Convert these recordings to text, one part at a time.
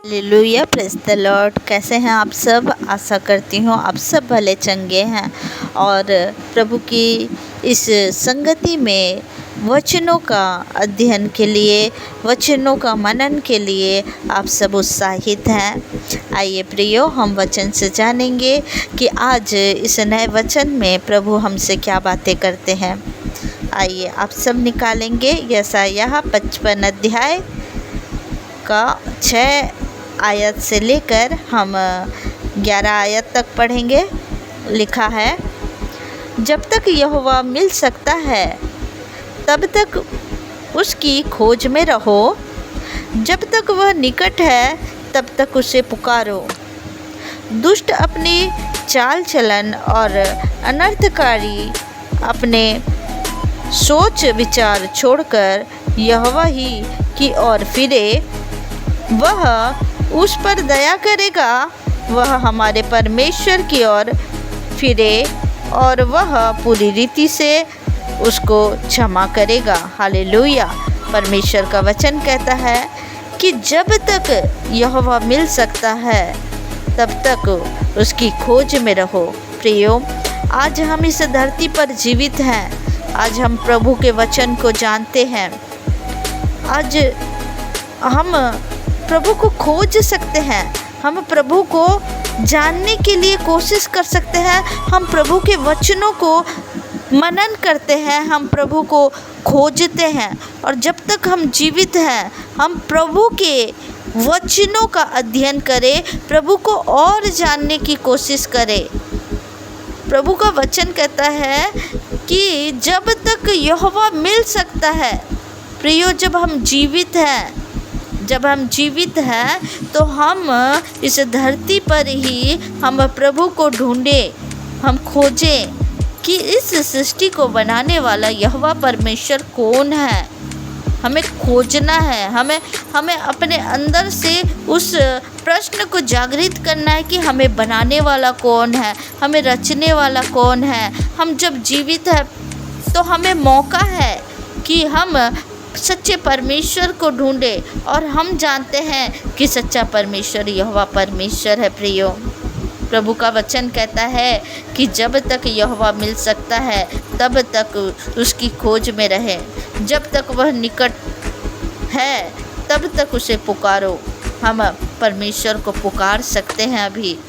Hallelujah, praise the Lord. कैसे हैं आप सब? आशा करती हूँ आप सब भले चंगे हैं और प्रभु की इस संगति में वचनों का अध्ययन के लिए, वचनों का मनन के लिए आप सब उत्साहित हैं। आइए प्रियो, हम वचन से जानेंगे कि आज इस नए वचन में प्रभु हमसे क्या बातें करते हैं। आइए आप सब निकालेंगे यशायाह 55 अध्याय का 6 आयत से लेकर हम 11 आयत तक पढ़ेंगे। लिखा है, जब तक यहोवा मिल सकता है तब तक उसकी खोज में रहो, जब तक वह निकट है तब तक उसे पुकारो। दुष्ट अपनी चाल चलन और अनर्थकारी अपने सोच विचार छोड़कर यहोवा ही की ओर फिरे, वह उस पर दया करेगा। वह हमारे परमेश्वर की ओर फिरे और वह पूरी रीति से उसको क्षमा करेगा। हालेलुया। परमेश्वर का वचन कहता है कि जब तक यहोवा मिल सकता है तब तक उसकी खोज में रहो। प्रियो, आज हम इस धरती पर जीवित हैं, आज हम प्रभु के वचन को जानते हैं, आज हम प्रभु को खोज सकते हैं, हम प्रभु को जानने के लिए कोशिश कर सकते हैं, हम प्रभु के वचनों को मनन करते हैं, हम प्रभु को खोजते हैं। और जब तक हम जीवित हैं हम प्रभु के वचनों का अध्ययन करें, प्रभु को और जानने की कोशिश करें। प्रभु का वचन कहता है कि जब तक यहोवा मिल सकता है, प्रियो, जब हम जीवित हैं तो हम इस धरती पर ही हम प्रभु को ढूंढें, हम खोजें कि इस सृष्टि को बनाने वाला यहोवा परमेश्वर कौन है। हमें खोजना है, हमें अपने अंदर से उस प्रश्न को जागृत करना है कि हमें बनाने वाला कौन है, हमें रचने वाला कौन है। हम जब जीवित हैं तो हमें मौका है कि हम सच्चे परमेश्वर को ढूंढें और हम जानते हैं कि सच्चा परमेश्वर यहोवा परमेश्वर है। प्रियो, प्रभु का वचन कहता है कि जब तक यहोवा मिल सकता है तब तक उसकी खोज में रहे, जब तक वह निकट है तब तक उसे पुकारो। हम परमेश्वर को पुकार सकते हैं अभी,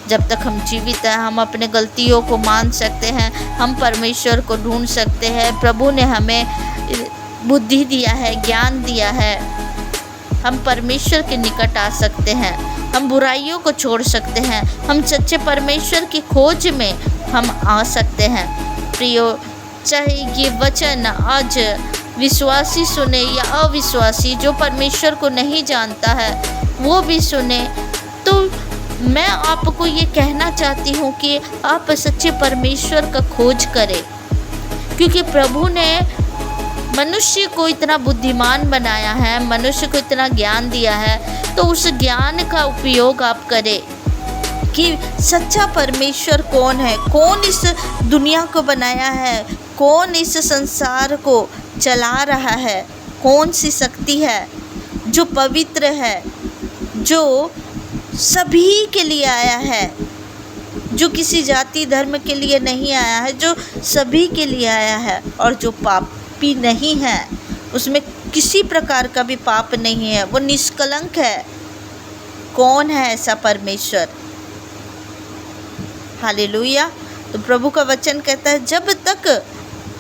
जब तक हम जीवित हैं हम अपने गलतियों को मान सकते हैं, हम परमेश्वर को ढूंढ सकते हैं। प्रभु ने हमें बुद्धि दिया है, ज्ञान दिया है, हम परमेश्वर के निकट आ सकते हैं, हम बुराइयों को छोड़ सकते हैं, हम सच्चे परमेश्वर की खोज में हम आ सकते हैं। प्रियो, चाहे ये वचन आज विश्वासी सुने या अविश्वासी, जो परमेश्वर को नहीं जानता है वो भी सुने, तो मैं आपको ये कहना चाहती हूँ कि आप सच्चे परमेश्वर का खोज करें, क्योंकि प्रभु ने मनुष्य को इतना बुद्धिमान बनाया है, मनुष्य को इतना ज्ञान दिया है, तो उस ज्ञान का उपयोग आप करें कि सच्चा परमेश्वर कौन है, कौन इस दुनिया को बनाया है, कौन इस संसार को चला रहा है, कौन सी शक्ति है जो पवित्र है, जो सभी के लिए आया है, जो किसी जाति धर्म के लिए नहीं आया है, जो सभी के लिए आया है, और जो पापी नहीं है, उसमें किसी प्रकार का भी पाप नहीं है, वो निष्कलंक है। कौन है ऐसा परमेश्वर? हालेलुया। तो प्रभु का वचन कहता है जब तक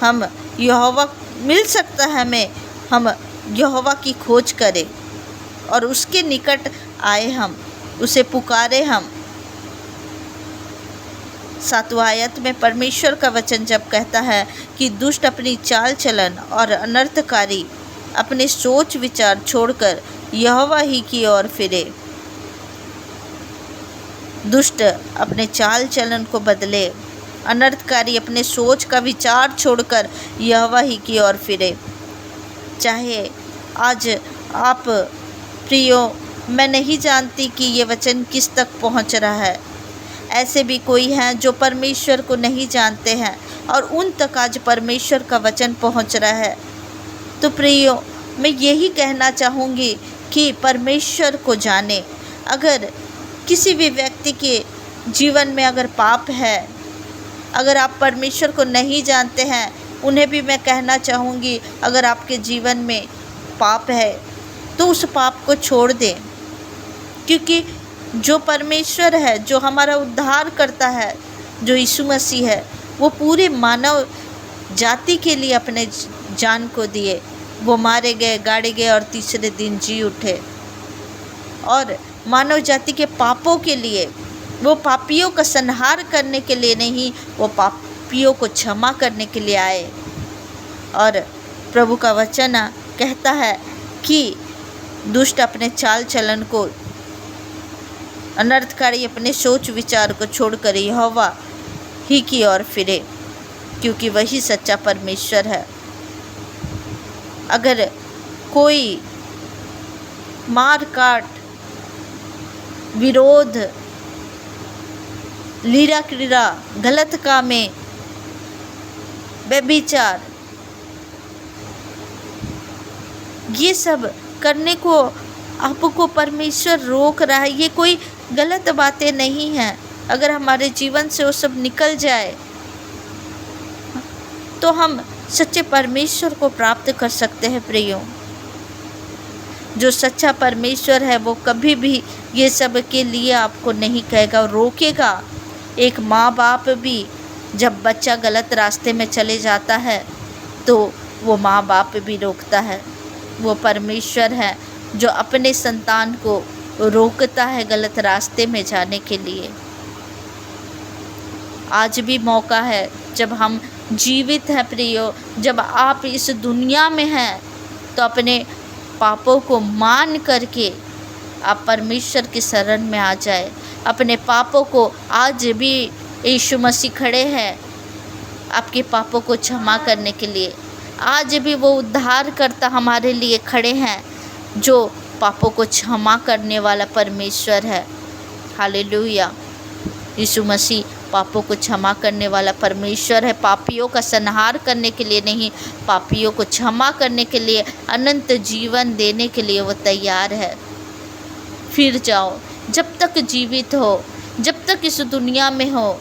हम यहोवा मिल सकता है हम यहोवा की खोज करें और उसके निकट आए, हम उसे पुकारे। हम 7वां आयत में परमेश्वर का वचन जब कहता है कि दुष्ट अपनी चाल चलन और अनर्थकारी अपने सोच विचार छोड़कर यहोवा ही की ओर फिरे, दुष्ट अपने चाल चलन को बदले, अनर्थकारी अपने सोच का विचार छोड़कर यहोवा ही की ओर फिरे। चाहे आज आप, प्रियो, मैं नहीं जानती कि ये वचन किस तक पहुंच रहा है, ऐसे भी कोई हैं जो परमेश्वर को नहीं जानते हैं और उन तक आज परमेश्वर का वचन पहुंच रहा है। तो प्रियो, मैं यही कहना चाहूँगी कि परमेश्वर को जाने। अगर किसी भी व्यक्ति के जीवन में अगर पाप है, अगर आप परमेश्वर को नहीं जानते हैं, उन्हें भी मैं कहना चाहूँगी, अगर आपके जीवन में पाप है तो उस पाप को छोड़ दें, क्योंकि जो परमेश्वर है, जो हमारा उद्धार करता है, जो यीशु मसीह है, वो पूरे मानव जाति के लिए अपने जान को दिए। वो मारे गए, गाड़े गए और तीसरे दिन जी उठे, और मानव जाति के पापों के लिए, वो पापियों का संहार करने के लिए नहीं, वो पापियों को क्षमा करने के लिए आए। और प्रभु का वचन कहता है कि दुष्ट अपने चाल चलन को, अनर्थकारी अपने सोच विचार को छोड़कर यहोवा ही की ओर फिरे, क्योंकि वही सच्चा परमेश्वर है। अगर कोई मार काट, विरोध, लीरा क्रीड़ा, गलत कामें, व्यभिचार, ये सब करने को आपको परमेश्वर रोक रहा है, ये कोई गलत बातें नहीं हैं। अगर हमारे जीवन से वो सब निकल जाए तो हम सच्चे परमेश्वर को प्राप्त कर सकते हैं। प्रियो, जो सच्चा परमेश्वर है वो कभी भी ये सब के लिए आपको नहीं कहेगा, रोकेगा। एक माँ बाप भी जब बच्चा गलत रास्ते में चले जाता है तो वो माँ बाप भी रोकता है। वो परमेश्वर है जो अपने संतान को रोकता है गलत रास्ते में जाने के लिए। आज भी मौका है, जब हम जीवित हैं प्रियो, जब आप इस दुनिया में हैं, तो अपने पापों को मान करके आप परमेश्वर की शरण में आ जाए। अपने पापों को, आज भी यीशु मसीह खड़े हैं आपके पापों को क्षमा करने के लिए। आज भी वो उद्धार करता हमारे लिए खड़े हैं, जो पापों को क्षमा करने वाला परमेश्वर है। हालेलुया। यीशु मसीह पापों को क्षमा करने वाला परमेश्वर है। पापियों का संहार करने के लिए नहीं, पापियों को क्षमा करने के लिए, अनंत जीवन देने के लिए वो तैयार है। फिर जाओ, जब तक जीवित हो, जब तक इस दुनिया में हो।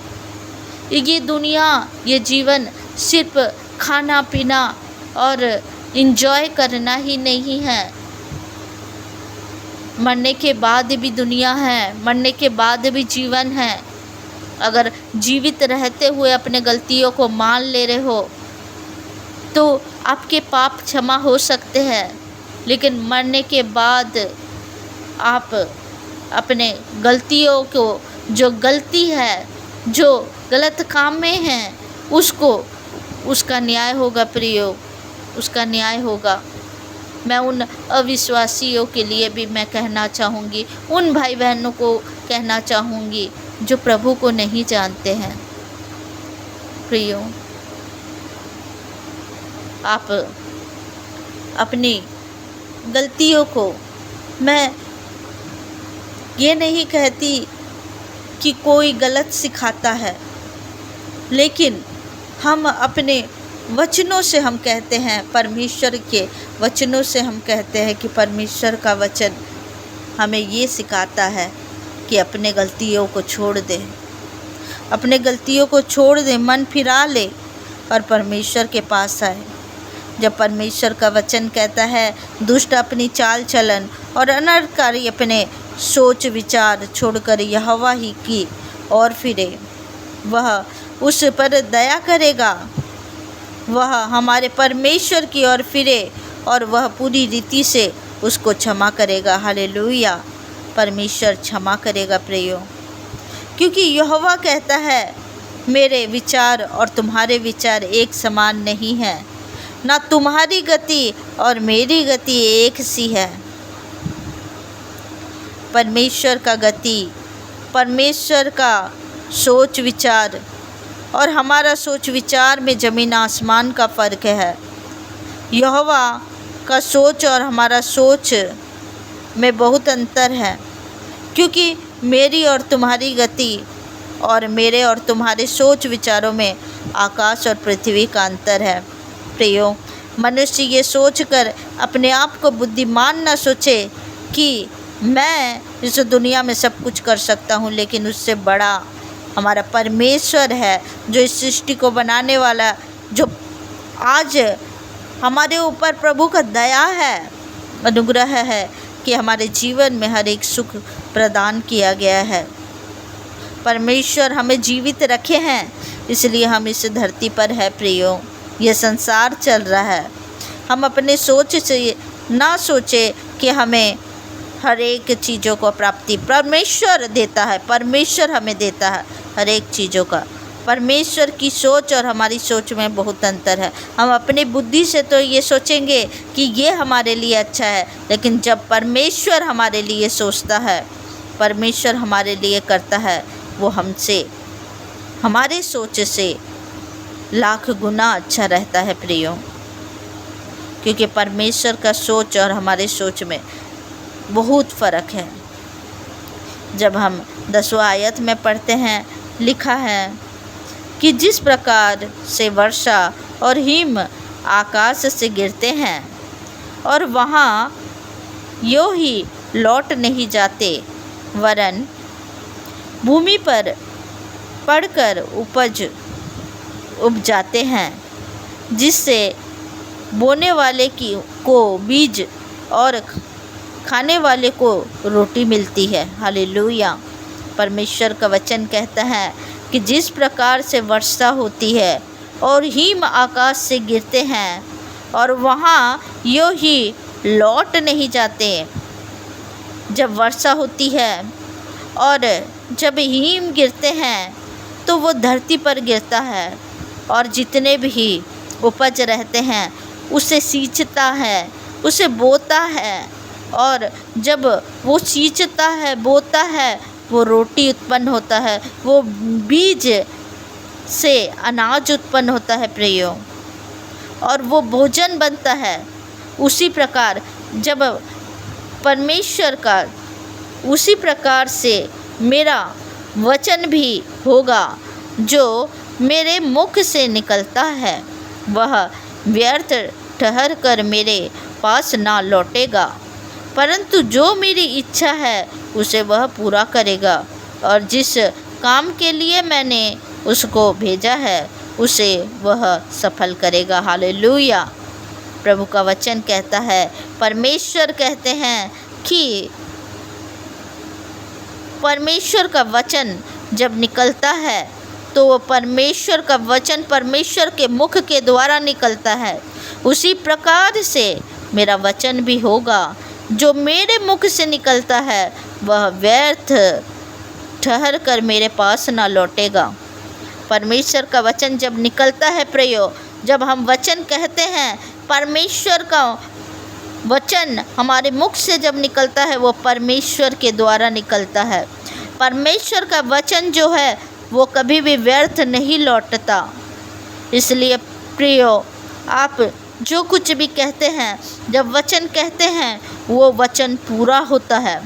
ये दुनिया, ये जीवन सिर्फ खाना पीना और एंजॉय करना ही नहीं है। मरने के बाद भी दुनिया है, मरने के बाद भी जीवन है। अगर जीवित रहते हुए अपने गलतियों को मान ले रहे हो तो आपके पाप क्षमा हो सकते हैं, लेकिन मरने के बाद आप अपने गलतियों को, जो गलती है, जो गलत काम में हैं, उसका न्याय होगा प्रियो, उसका न्याय होगा। मैं उन अविश्वासियों के लिए भी मैं कहना चाहूँगी, उन भाई बहनों को कहना चाहूँगी जो प्रभु को नहीं जानते हैं। प्रियो, आप अपनी गलतियों को, मैं ये नहीं कहती कि कोई गलत सिखाता है, लेकिन हम अपने वचनों से हम कहते हैं, परमेश्वर के वचनों से हम कहते हैं कि परमेश्वर का वचन हमें ये सिखाता है कि अपने गलतियों को छोड़ दे, अपने गलतियों को छोड़ दे, मन फिरा ले और परमेश्वर के पास आए। जब परमेश्वर का वचन कहता है, दुष्ट अपनी चाल चलन और अनर्थकारी अपने सोच विचार छोड़कर यहोवा ही की ओर फिरे, वह उस पर दया करेगा। वह हमारे परमेश्वर की ओर फिरे और वह पूरी रीति से उसको क्षमा करेगा। हालेलुया। परमेश्वर क्षमा करेगा प्रियो, क्योंकि यहोवा कहता है, मेरे विचार और तुम्हारे विचार एक समान नहीं हैं, ना तुम्हारी गति और मेरी गति एक सी है। परमेश्वर का गति, परमेश्वर का सोच विचार और हमारा सोच विचार में ज़मीन आसमान का फ़र्क है। यहोवा का सोच और हमारा सोच में बहुत अंतर है, क्योंकि मेरी और तुम्हारी गति और मेरे और तुम्हारे सोच विचारों में आकाश और पृथ्वी का अंतर है। प्रियो, मनुष्य ये सोचकर अपने आप को बुद्धिमान न सोचे कि मैं इस दुनिया में सब कुछ कर सकता हूँ, लेकिन उससे बड़ा हमारा परमेश्वर है, जो इस सृष्टि को बनाने वाला, जो आज हमारे ऊपर प्रभु का दया है, अनुग्रह है कि हमारे जीवन में हर एक सुख प्रदान किया गया है। परमेश्वर हमें जीवित रखे हैं, इसलिए हम इस धरती पर है प्रियो। ये संसार चल रहा है, हम अपने सोच से ना सोचे कि हमें हर एक चीज़ों को प्राप्ति परमेश्वर देता है। परमेश्वर हमें देता है हर एक चीज़ों का। परमेश्वर की सोच और हमारी सोच में बहुत अंतर है। हम अपनी बुद्धि से तो ये सोचेंगे कि ये हमारे लिए अच्छा है, लेकिन जब परमेश्वर हमारे लिए सोचता है, परमेश्वर हमारे लिए करता है, वो हमसे, हमारे सोच से लाख गुना अच्छा रहता है प्रियो। क्योंकि परमेश्वर का सोच और हमारे सोच में बहुत फ़र्क है। जब हम 10वां आयत में पढ़ते हैं, लिखा है कि जिस प्रकार से वर्षा और हिम आकाश से गिरते हैं और वहाँ यूँ ही लौट नहीं जाते, वरन भूमि पर पड़कर उग जाते हैं, जिससे बोने वाले को बीज और खाने वाले को रोटी मिलती है। हालेलुया। परमेश्वर का वचन कहता है कि जिस प्रकार से वर्षा होती है और हिम आकाश से गिरते हैं और वहाँ यूँ ही लौट नहीं जाते। जब वर्षा होती है और जब हिम गिरते हैं तो वो धरती पर गिरता है और जितने भी उपज रहते हैं उसे सींचता है, उसे बोता है, और जब वो सींचता है, बोता है, वो रोटी उत्पन्न होता है, वो बीज से अनाज उत्पन्न होता है प्रियो, और वो भोजन बनता है। उसी प्रकार जब परमेश्वर का, उसी प्रकार से मेरा वचन भी होगा जो मेरे मुख से निकलता है, वह व्यर्थ ठहर कर मेरे पास ना लौटेगा, परंतु जो मेरी इच्छा है उसे वह पूरा करेगा, और जिस काम के लिए मैंने उसको भेजा है उसे वह सफल करेगा। हालेलुया। प्रभु का वचन कहता है, परमेश्वर कहते हैं कि परमेश्वर का वचन जब निकलता है तो वो परमेश्वर का वचन परमेश्वर के मुख के द्वारा निकलता है। उसी प्रकार से मेरा वचन भी होगा, जो मेरे मुख से निकलता है वह व्यर्थ ठहर कर मेरे पास ना लौटेगा। परमेश्वर का वचन जब निकलता है प्रियो, जब हम वचन कहते हैं, परमेश्वर का वचन हमारे मुख से जब निकलता है वो परमेश्वर के द्वारा निकलता है। परमेश्वर का वचन जो है वो कभी भी व्यर्थ नहीं लौटता। इसलिए प्रियो, आप जो कुछ भी कहते हैं, जब वचन कहते हैं वो वचन पूरा होता है,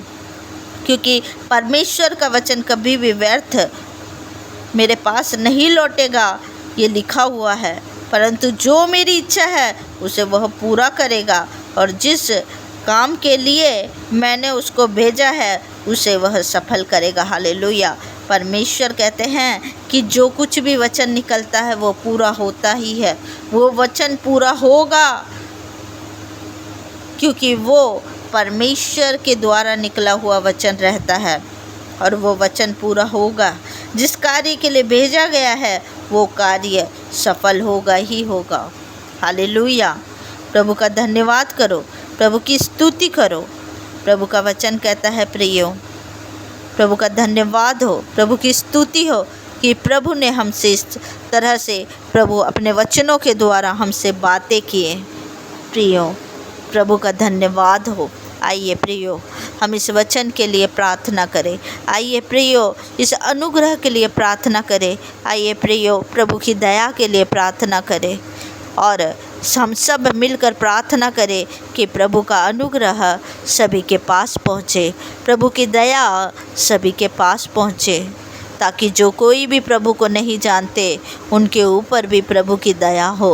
क्योंकि परमेश्वर का वचन कभी भी व्यर्थ मेरे पास नहीं लौटेगा, ये लिखा हुआ है। परंतु जो मेरी इच्छा है उसे वह पूरा करेगा, और जिस काम के लिए मैंने उसको भेजा है उसे वह सफल करेगा। हालेलुया। परमेश्वर कहते हैं कि जो कुछ भी वचन निकलता है वो पूरा होता ही है, वो वचन पूरा होगा, क्योंकि वो परमेश्वर के द्वारा निकला हुआ वचन रहता है, और वो वचन पूरा होगा। जिस कार्य के लिए भेजा गया है वो कार्य सफल होगा ही होगा। हालेलुया। प्रभु का धन्यवाद करो, प्रभु की स्तुति करो। प्रभु का वचन कहता है प्रियो, प्रभु का धन्यवाद हो, प्रभु की स्तुति हो कि प्रभु ने हमसे इस तरह से, प्रभु अपने वचनों के द्वारा हमसे बातें किए। प्रियो, प्रभु का धन्यवाद हो। आइए प्रियो, हम इस वचन के लिए प्रार्थना करें। आइए प्रियो, इस अनुग्रह के लिए प्रार्थना करें। आइए प्रियो, प्रभु की दया के लिए प्रार्थना करें, और हम सब मिलकर प्रार्थना करें कि प्रभु का अनुग्रह सभी के पास पहुँचे, प्रभु की दया सभी के पास पहुँचे, ताकि जो कोई भी प्रभु को नहीं जानते उनके ऊपर भी प्रभु की दया हो।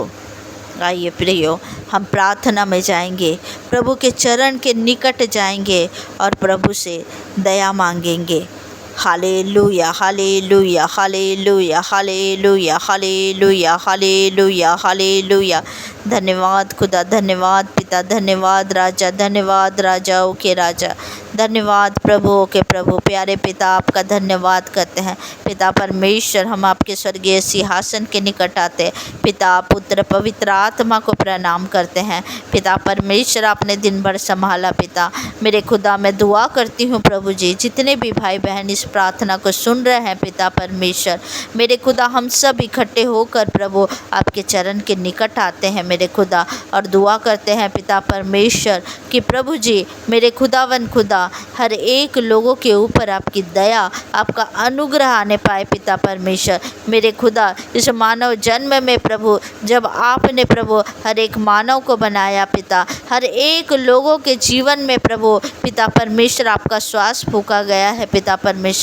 आइए प्रियो, हम प्रार्थना में जाएंगे, प्रभु के चरण के निकट जाएंगे और प्रभु से दया मांगेंगे। Hallelujah, hallelujah, hallelujah, hallelujah, hallelujah, hallelujah, hallelujah. धन्यवाद खुदा, धन्यवाद पिता, धन्यवाद राजा, धन्यवाद राजाओं के राजा, धन्यवाद प्रभुओं के प्रभु। प्यारे पिता, आपका धन्यवाद करते हैं। पिता परमेश्वर, हम आपके स्वर्गीय सिंहासन के निकट आते हैं। पिता पुत्र पवित्र आत्मा को प्रणाम करते हैं। पिता परमेश्वर, आपने दिन भर संभाला। पिता मेरे खुदा, मैं दुआ करती हूँ प्रभु जी, जितने भी भाई बहन इस प्रार्थना को सुन रहे हैं पिता परमेश्वर, मेरे खुदा हम सब इकट्ठे होकर प्रभु आपके चरण के निकट आते हैं मेरे खुदा, और दुआ करते हैं पिता परमेश्वर कि प्रभु जी मेरे खुदावन खुदा, हर एक लोगों के ऊपर आपकी दया, आपका अनुग्रह आने पाए पिता परमेश्वर। मेरे खुदा, इस मानव जन्म में प्रभु, जब आपने प्रभु हर एक मानव को बनाया पिता, हर एक लोगों के जीवन में प्रभु पिता परमेश्वर आपका श्वास फूंका गया है पिता परमेश्वर।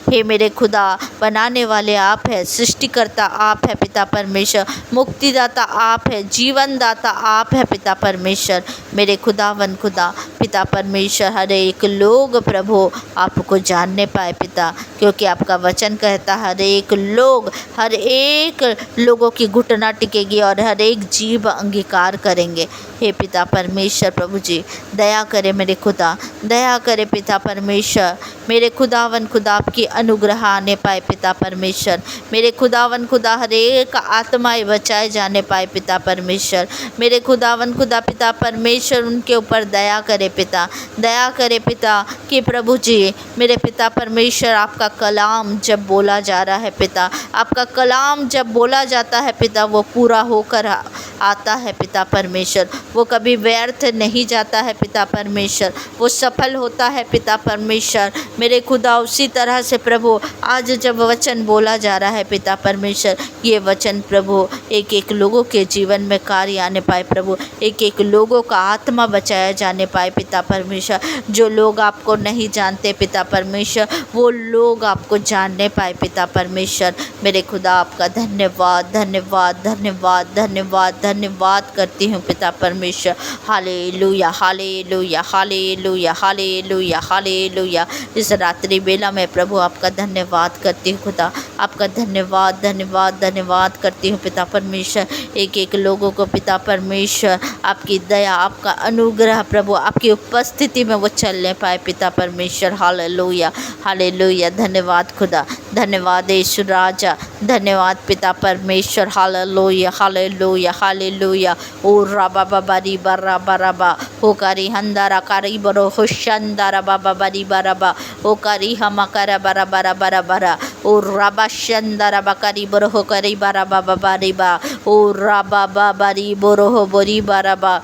हे मेरे खुदा, बनाने वाले आप है, सृष्टिकर्ता आप है पिता परमेश्वर, मुक्तिदाता आप है, जीवन दाता आप है पिता परमेश्वर। मेरे खुदावन खुदा पिता परमेश्वर, हर एक लोग प्रभु आपको जानने पाए पिता, क्योंकि आपका वचन कहता हर एक लोग, हर एक लोगों की घुटना टिकेगी और हर एक जीव अंगीकार करेंगे। हे पिता परमेश्वर प्रभु जी, दया करे मेरे खुदा, दया करे पिता परमेश्वर। मेरे खुदावन खुदा, आपकी अनुग्रह आने पाए पिता परमेश्वर। मेरे खुदावन खुदा, हर एक आत्माएं बचाए जाने पाए पिता परमेश्वर। मेरे खुदावन खुदा पिता परमेश्वर, उनके ऊपर दया करे पिता, दया करे पिता कि प्रभु जी मेरे पिता परमेश्वर, आपका कलाम जब बोला जा रहा है पिता, आपका कलाम जब बोला जाता है पिता, वो पूरा होकर आता है पिता परमेश्वर, वो कभी व्यर्थ नहीं जाता है पिता परमेश्वर, वो सफल होता है पिता परमेश्वर। मेरे खुदा, उसी तरह से प्रभु आज जब वचन बोला जा रहा है पिता परमेश्वर, ये वचन प्रभु एक एक लोगों के जीवन में कार्य आने पाए प्रभु, एक एक लोगों का आत्मा बचाया जाने पाए पिता परमेश्वर। जो लोग आपको नहीं जानते पिता परमेश्वर, वो लोग आपको जानने पाए पिता परमेश्वर। मेरे खुदा, आपका धन्यवाद, धन्यवाद, धन्यवाद, धन्यवाद, धन्यवाद करती हूँ पिता परमेश्वर। Hallelujah, hallelujah, hallelujah, hallelujah, hallelujah. इस रात्रि बेला में प्रभु आपका धन्यवाद करती हूँ खुदा, आपका धन्यवाद, धन्यवाद, धन्यवाद करती हूँ पिता परमेश्वर। एक एक लोगों को पिता परमेश्वर आपकी दया, आपका अनुग्रह प्रभु, आपकी उपस्थिति में वो चलने पाए पिता परमेश्वर। Hallelujah, hallelujah. धन्यवाद खुदा, धन्यवाद यीशु राजा, धन्यवाद पिता परमेश्वर। Hallelujah, hallelujah, hallelujah. ओ राबा बाबा बरा बराबा ओ कारी हंदारा कारी बरो होशंदारा बाबा बरी बराबा ओ कारी हम करा बरा बरा बरा बरा ओ राबा शंदारा बकारी बरो हो करी बरा बाबा बारी बा ओ राबा बाबरी बरो हो बोरी बराबा।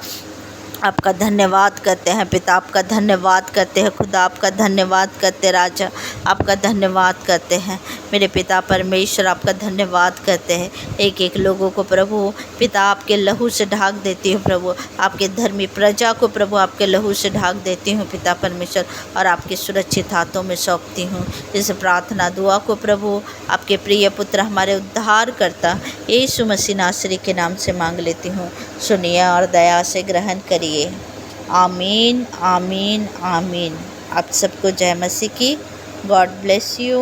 आपका धन्यवाद करते हैं पिता, आपका धन्यवाद करते हैं खुदा, आपका धन्यवाद करते राजा, आपका धन्यवाद करते हैं मेरे पिता परमेश्वर, आपका धन्यवाद करते हैं। एक एक लोगों को प्रभु पिता आपके लहू से ढाक देती हूँ प्रभु, आपके धर्मी प्रजा को प्रभु आपके लहू से ढाक देती हूँ पिता परमेश्वर, और आपके सुरक्षित हाथों में सौंपती हूँ इस प्रार्थना दुआ को प्रभु आपके प्रिय पुत्र हमारे उद्धार करता यीशु मसीह नासरी के नाम से मांग लेती हूँ। सुनिए और दया से ग्रहण करिए। आमीन, आमीन, आमीन। आप सबको जय मसीह की। God bless you.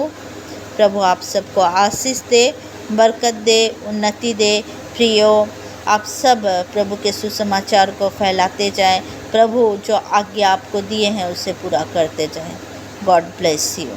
प्रभु आप सबको आशीष दे, बरकत दे, उन्नति दे। प्रियो, आप सब प्रभु के सुसमाचार को फैलाते जाएं, प्रभु जो आज्ञा आपको दिए हैं उसे पूरा करते जाएं। God bless you.